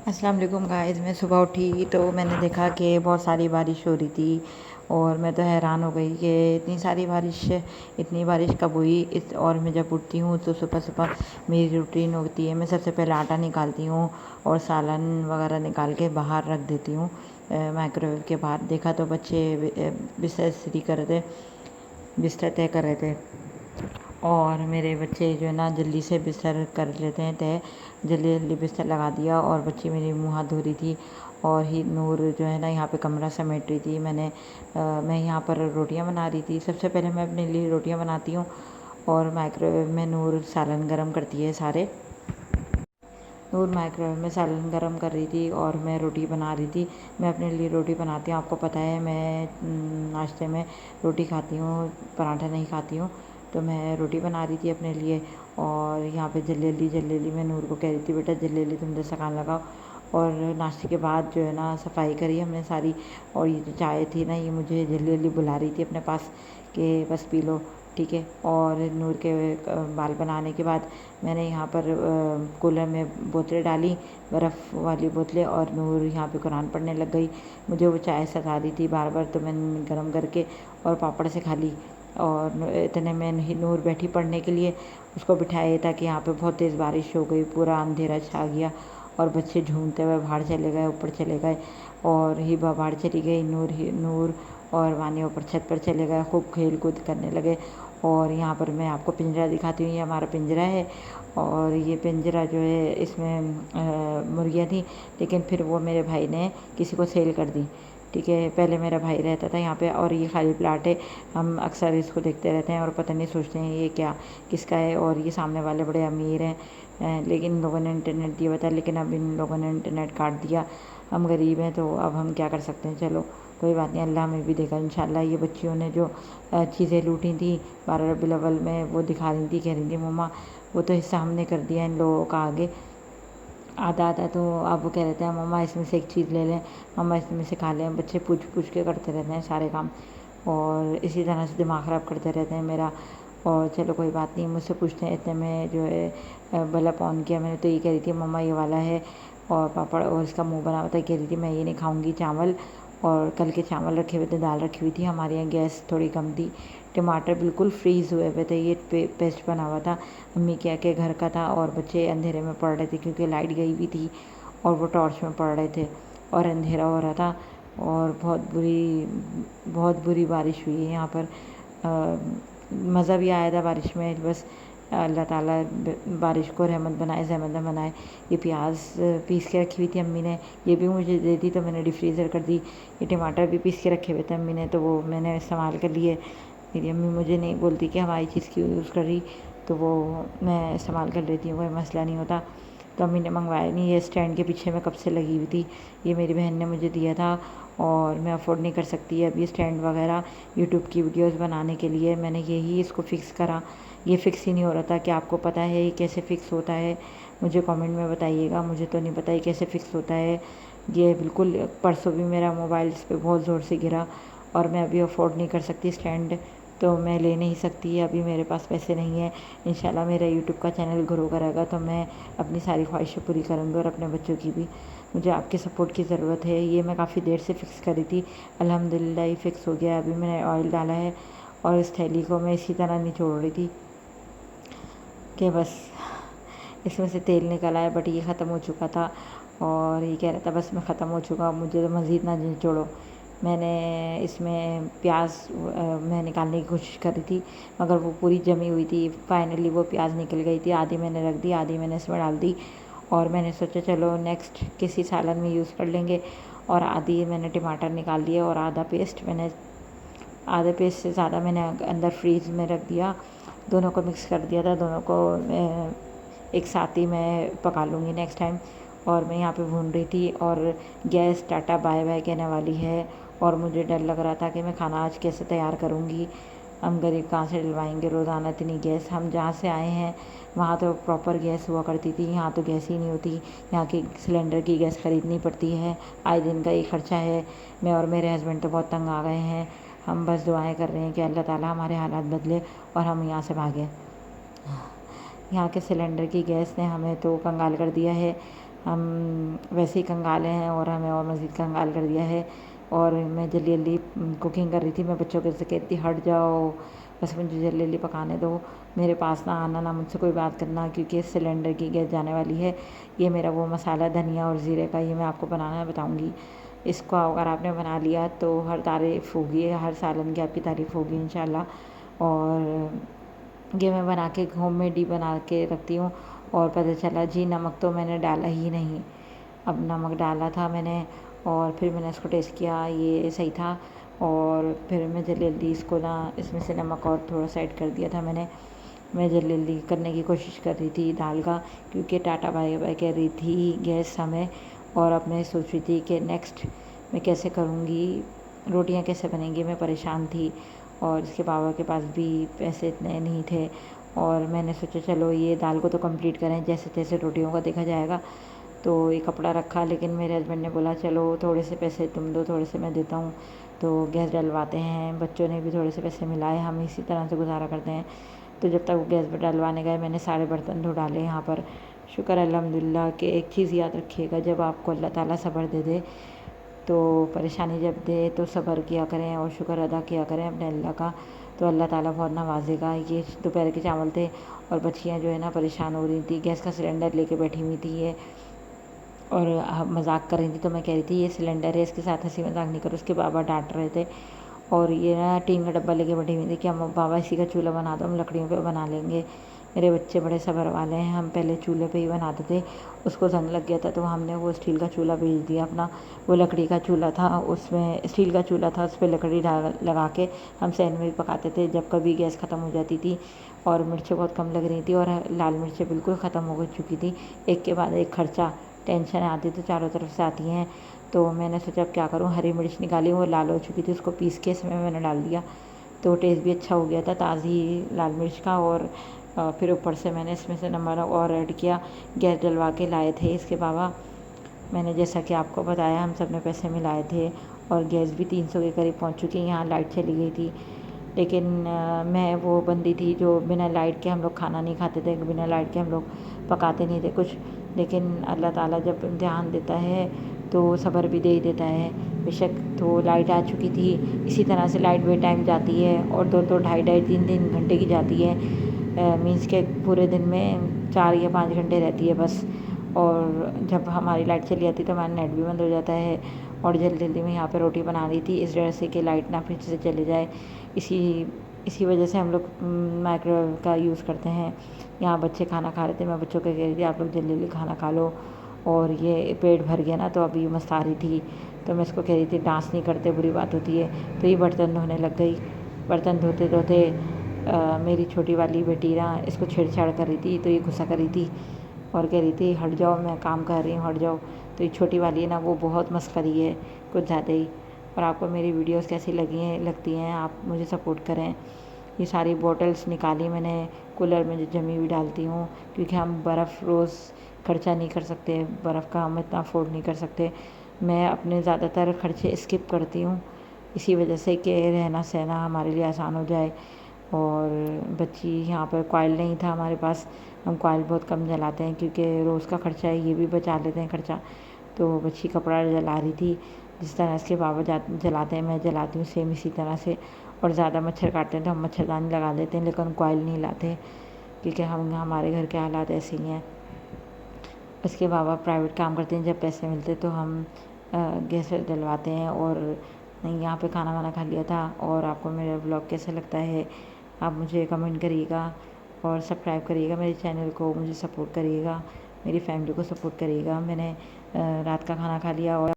अस्सलाम वालेकुम गाइस। मैं सुबह उठी तो मैंने देखा कि बहुत सारी बारिश हो रही थी और मैं तो हैरान हो गई कि इतनी बारिश कब हुई। और मैं जब उठती हूँ तो सुबह सुबह मेरी रूटीन होती है, मैं सबसे पहले आटा निकालती हूँ और सालन वगैरह निकाल के बाहर रख देती हूँ माइक्रोवेव के बाहर। देखा तो बच्चे बिस्तर तय कर रहे थे और मेरे बच्चे जो है ना जल्दी से बिस्तर कर लेते हैं तय। जल्दी जल्दी बिस्तर लगा दिया और बच्ची मेरी मुँह हाथ धो रही थी और ही नूर जो है ना यहाँ पे कमरा समेट रही थी। मैं यहाँ पर रोटियाँ बना रही थी। सबसे पहले मैं अपने लिए रोटियाँ बनाती हूँ और माइक्रोवेव में नूर सालन गरम करती है सारे। नूर माइक्रोवेव में सालन गरम कर रही थी और मैं रोटी बना रही थी। मैं अपने लिए रोटी बनाती हूँ, आपको पता है मैं नाश्ते में रोटी खाती हूँ, पराठा नहीं खाती हूँ। तो मैं रोटी बना रही थी अपने लिए और यहाँ पे जल्दी जल्दी मैं नूर को कह रही थी बेटा जल्दी जल्दी तुम दस्तरखान लगाओ। और नाश्ते के बाद जो है ना सफाई करी हमने सारी। और ये जो चाय थी ना ये मुझे जल्दी जल्दी बुला रही थी अपने पास कि बस पी लो, ठीक है। और नूर के बाल बनाने के बाद मैंने यहाँ पर कूलर में बोतलें डाली, बर्फ़ वाली बोतलें, और नूर यहाँ पे कुरान पढ़ने लग गई। मुझे वो चाय सता दी थी बार बार, तो मैंने गर्म करके और पापड़ से खा ली। और इतने में नूर बैठी पढ़ने के लिए, उसको बिठाया ताकि यहाँ पे बहुत तेज़ बारिश हो गई, पूरा अंधेरा छा गया और बच्चे झूमते हुए बाहर चले गए, ऊपर चले गए। और हिबा बाहर चली गई, नूर और वानिया ऊपर छत पर चले गए, खूब खेल कूद करने लगे। और यहाँ पर मैं आपको पिंजरा दिखाती हूँ, ये हमारा पिंजरा है। और ये पिंजरा जो है इसमें मुर्गियाँ थी, लेकिन फिर वो मेरे भाई ने किसी को सेल कर दी, ठीक है। पहले मेरा भाई रहता था यहाँ पे और ये खाली प्लाट है। हम अक्सर इसको देखते रहते हैं और पता नहीं सोचते हैं ये क्या किसका है। और ये सामने वाले बड़े अमीर हैं, लेकिन इन लोगों ने इंटरनेट दिया हुआ था, लेकिन अब इन लोगों ने इंटरनेट काट दिया। हम गरीब हैं तो अब हम क्या कर सकते हैं, चलो कोई बात नहीं, अल्लाह हमें भी देगा इंशाल्लाह। ये बच्चियों ने जो चीज़ें लूटी थी 12 रबीउल अव्वल में, वो दिखा रही थी, कह रही थी मम्मा वो तो हिस्सा हमने कर दिया इन लोगों का आगे आधा आधा। तो अब वो कह रहे थे मम्मा इसमें से एक चीज़ ले लें, मम्मा इसमें से खा लें। बच्चे पूछ पूछ के करते रहते हैं सारे काम और इसी तरह से दिमाग ख़राब करते रहते हैं मेरा। और चलो कोई बात नहीं, मुझसे पूछते हैं। इतने में जो है बल्ब ऑन किया मैंने, तो ये कह रही थी मम्मा ये वाला है और पापड़ और इसका मुंह बना हुआ था। कह रही थी मैं ये नहीं खाऊंगी चावल, और कल के चावल रखे हुए थे, दाल रखी हुई थी, हमारे यहाँ गैस थोड़ी कम थी। टमाटर बिल्कुल फ्रीज़ हुए हुए थे, ये पेस्ट बना हुआ था, अम्मी के घर का था। और बच्चे अंधेरे में पढ़ रहे थे क्योंकि लाइट गई हुई थी और वो टॉर्च में पढ़ रहे थे और अंधेरा हो रहा था। और बहुत बुरी बारिश हुई है यहाँ पर। मज़ा भी आया था बारिश में, बस अल्लाह ताला बारिश को रहमत बनाए, ज़हमत न बनाए। ये प्याज पीस के रखी हुई थी अम्मी ने, ये भी मुझे दे दी तो मैंने डिफ्रीज़र कर दी। ये टमाटर भी पीस के रखे हुए थे अम्मी ने, तो वो मैंने इस्तेमाल कर लिए। मेरी अम्मी मुझे नहीं बोलती कि हमारी चीज़ क्यों यूज़ कर रही, तो वो मैं इस्तेमाल कर लेती हूँ, कोई मसला नहीं होता। तो अम्मी ने मंगवाया नहीं, ये स्टैंड के पीछे मैं कब से लगी हुई थी, ये मेरी बहन ने मुझे दिया था और मैं अफ़ोर्ड नहीं कर सकती अब ये स्टैंड वगैरह यूट्यूब की वीडियोस बनाने के लिए। मैंने यही इसको फ़िक्स करा, ये फ़िक्स ही नहीं हो रहा था। कि आपको पता है ये कैसे फ़िक्स होता है, मुझे कमेंट में बताइएगा, मुझे तो नहीं पता ये कैसे फ़िक्स होता है। ये बिल्कुल परसों भी मेरा मोबाइल इस पर बहुत ज़ोर से गिरा और मैं अभी अफ़ोर्ड नहीं कर सकती स्टैंड, तो मैं ले नहीं सकती, अभी मेरे पास पैसे नहीं है। इंशाल्लाह मेरा यूट्यूब का चैनल ग्रो करेगा तो मैं अपनी सारी ख्वाहिशें पूरी करूँगी और अपने बच्चों की भी। मुझे आपके सपोर्ट की ज़रूरत है। ये मैं काफ़ी देर से फ़िक्स करी थी, अल्हम्दुलिल्लाह ये फ़िक्स हो गया। अभी मैंने ऑयल डाला है और इस थैली को मैं इसी तरह निचोड़ रही थी कि बस इसमें से तेल निकल आया, बट ये ख़त्म हो चुका था और ये कह रहा था बस मैं ख़त्म हो चुका, मुझे तो मज़ीद ना निचोड़ो। मैंने इसमें प्याज मैं निकालने की कोशिश कर रही थी मगर वो पूरी जमी हुई थी। फाइनली वो प्याज निकल गई थी, आधी मैंने रख दी, आधी मैंने इसमें डाल दी। और मैंने सोचा चलो नेक्स्ट किसी सालन में यूज़ कर लेंगे। और आधी मैंने टमाटर निकाल दिया और आधे पेस्ट से ज़्यादा मैंने अंदर फ्रीज में रख दिया। दोनों को मिक्स कर दिया था, दोनों को एक साथ ही मैं पका लूँगी नेक्स्ट टाइम। और मैं यहाँ पे भून रही थी और गैस टाटा बाय बाय कहने वाली है और मुझे डर लग रहा था कि मैं खाना आज कैसे तैयार करूँगी। हम गरीब कहाँ से डलवाएंगे रोज़ाना इतनी गैस। हम जहाँ से आए हैं वहाँ तो प्रॉपर गैस हुआ करती थी, यहाँ तो गैस ही नहीं होती। यहाँ की सिलेंडर की गैस ख़रीदनी पड़ती है, आए दिन का ये ख़र्चा है। मैं और मेरे हस्बैंड तो बहुत तंग आ गए हैं। हम बस दुआएं कर रहे हैं कि अल्लाह ताला हमारे हालात बदले और हम यहाँ से भागें। यहाँ के सिलेंडर की गैस ने हमें तो कंगाल कर दिया है। हम वैसे ही कंगाले हैं और हमें और मज़ीद कंगाल कर दिया है। और मैं जल्दी जल्दी कुकिंग कर रही थी। मैं बच्चों के से कहती हट जाओ, बस मुझे जल्दी जल्दी पकाने दो, मेरे पास ना आना, ना मुझसे कोई बात करना, क्योंकि सिलेंडर की गैस जाने वाली है। ये मेरा वो मसाला धनिया और ज़ीरे का, ये मैं आपको बनाना बताऊँगी। इसको अगर आपने बना लिया तो हर तारीफ़ होगी, हर सालन की आपकी तारीफ़ होगी इंशाल्लाह। और ये मैं बना के होममेड ही बना के रखती हूँ। और पता चला जी नमक तो मैंने डाला ही नहीं। अब नमक डाला था मैंने और फिर मैंने इसको टेस्ट किया, ये सही था। और फिर मैं जल्दी जल्दी इसको ना इसमें से नमक और थोड़ा सा ऐड कर दिया था मैंने। मैं जल्दी जल्दी करने की कोशिश कर रही थी दाल का, क्योंकि टाटा बाय बाय कह रही थी गैस हमें। और अब मैं सोच रही थी कि नेक्स्ट मैं कैसे करूँगी, रोटियाँ कैसे बनेंगी, मैं परेशान थी। और इसके पापा के पास भी पैसे इतने नहीं थे। और मैंने सोचा चलो ये दाल को तो कंप्लीट करें, जैसे तैसे रोटियों का देखा जाएगा। तो ये कपड़ा रखा, लेकिन मेरे हस्बैंड ने बोला चलो थोड़े से पैसे तुम दो, थोड़े से मैं देता हूँ, तो गैस डलवाते हैं। बच्चों ने भी थोड़े से पैसे मिलाए, हम इसी तरह से गुजारा करते हैं। तो जब तक वो गैस पर डलवाने गए मैंने सारे बर्तन धो डाले यहाँ पर। शुक्र अल्हम्दुलिल्लाह कि एक चीज़ याद रखिएगा, जब आपको अल्लाह ताला सब्र दे दे, तो परेशानी जब दे तो सब्र किया करें और शुक्र अदा किया करें अपने अल्लाह का, तो अल्लाह ताला बहुत नवाजेगा। ये दोपहर के चावल थे और बच्चियाँ जो है ना परेशान हो रही थी, गैस का सिलेंडर लेके बैठी हुई थी ये, और मजाक कर रही थी। तो मैं कह रही थी ये सिलेंडर है, इसके साथ हंसी मजाक नहीं करो। उसके बाबा डांट रहे थे। और ये ना टीन का डब्बा लेके बैठी हुई थी कि हम बाबा इसी का चूल्हा बना दो, हम लकड़ियों पे बना लेंगे। मेरे बच्चे बड़े सब्र वाले हैं, हम पहले चूल्हे पे ही बनाते थे, उसको जंग लग गया था तो हमने वो स्टील का चूल्हा भेज दिया अपना। वो लकड़ी का चूल्हा था, उसमें स्टील का चूल्हा था, उस पर लकड़ी लगा के हम सैंडविच पकाते थे जब कभी गैस ख़त्म हो जाती थी। और मिर्चें बहुत कम लग रही थी और लाल मिर्चें बिल्कुल ख़त्म हो चुकी थी। एक के बाद एक खर्चा, टेंशन आती तो चारों तरफ से आती हैं। तो मैंने सोचा अब क्या करूँ, हरी मिर्च निकाली, वो लाल हो चुकी थी, उसको पीस के इसमें मैंने डाल दिया। तो टेस्ट भी अच्छा हो गया था ताज़ी लाल मिर्च का। और फिर ऊपर से मैंने इसमें से नमक और ऐड किया। गैस डलवा के लाए थे इसके बाबा, मैंने जैसा कि आपको बताया हम सब ने पैसे मिलाए थे। और गैस भी 300 के करीब पहुंच चुकी है। यहाँ लाइट चली गई थी, लेकिन मैं वो बंदी थी जो बिना लाइट के हम लोग खाना नहीं खाते थे, बिना लाइट के हम लोग पकाते नहीं थे कुछ। लेकिन अल्लाह ताला जब इम्तिहान देता है तो सब्र भी दे ही देता है। बेशक तो लाइट आ चुकी थी, इसी तरह से लाइट बे टाइम जाती है और दो दो ढाई ढाई तीन तीन घंटे की जाती है। मीन्स के पूरे दिन में 4 या 5 घंटे रहती है बस। और जब हमारी लाइट चली जाती है तो हमारा नेट भी बंद हो जाता है। और जल्दी जल्दी में यहाँ पे रोटी बना रही थी, इस वजह से कि लाइट ना फिर से चले जाए, इसी इसी वजह से हम लोग माइक्रोवेव का यूज़ करते हैं। यहाँ बच्चे खाना खा रहे थे, मैं बच्चों को कह रही थी आप लोग जल्दी जल्दी खाना खा लो। और ये पेट भर गया ना, तो अभी मस्त आ रही थी, तो मैं इसको कह रही थी डांस नहीं करते, बुरी बात होती है। तो ये बर्तन धोने लग गई। बर्तन धोते धोते मेरी छोटी वाली बेटी ना इसको छेड़छाड़ कर रही थी, तो ये गुस्सा कर रही थी और कह रही थी हट जाओ, मैं काम कर रही हूँ, हट जाओ। तो ये छोटी वाली है ना, वो बहुत मस्करी है, कुछ ज़्यादा ही। और आपको मेरी वीडियोस कैसी लगती हैं, आप मुझे सपोर्ट करें। ये सारी बॉटल्स निकाली मैंने, कूलर में जमी हुई डालती हूँ, क्योंकि हम बर्फ़ रोज़ खर्चा नहीं कर सकते, बर्फ़ का हम इतना अफोर्ड नहीं कर सकते। मैं अपने ज़्यादातर खर्चे स्किप करती हूँ, इसी वजह से कि रहना सहना हमारे लिए आसान हो जाए। और बच्ची यहाँ पर कॉइल नहीं था हमारे पास, हम कॉइल बहुत कम जलाते हैं क्योंकि रोज़ का खर्चा है, ये भी बचा लेते हैं खर्चा। तो बच्ची कपड़ा जला रही थी, जिस तरह इसके बाबा जलाते हैं मैं जलाती हूँ सेम इसी तरह से। और ज़्यादा मच्छर काटते हैं तो हम मच्छरदानी लगा देते हैं, लेकिन कॉइल नहीं लाते, क्योंकि हमारे घर के हालात ऐसे ही हैं। इसके बाबा प्राइवेट काम करते हैं, जब पैसे मिलते तो हम गैस डलवाते हैं। और यहाँ पे खाना वाना खा लिया था। और आपको मेरा ब्लॉग कैसा लगता है आप मुझे कमेंट करिएगा और सब्सक्राइब करिएगा मेरे चैनल को, मुझे सपोर्ट करिएगा, मेरी फैमिली को सपोर्ट करिएगा। मैंने रात का खाना खा लिया और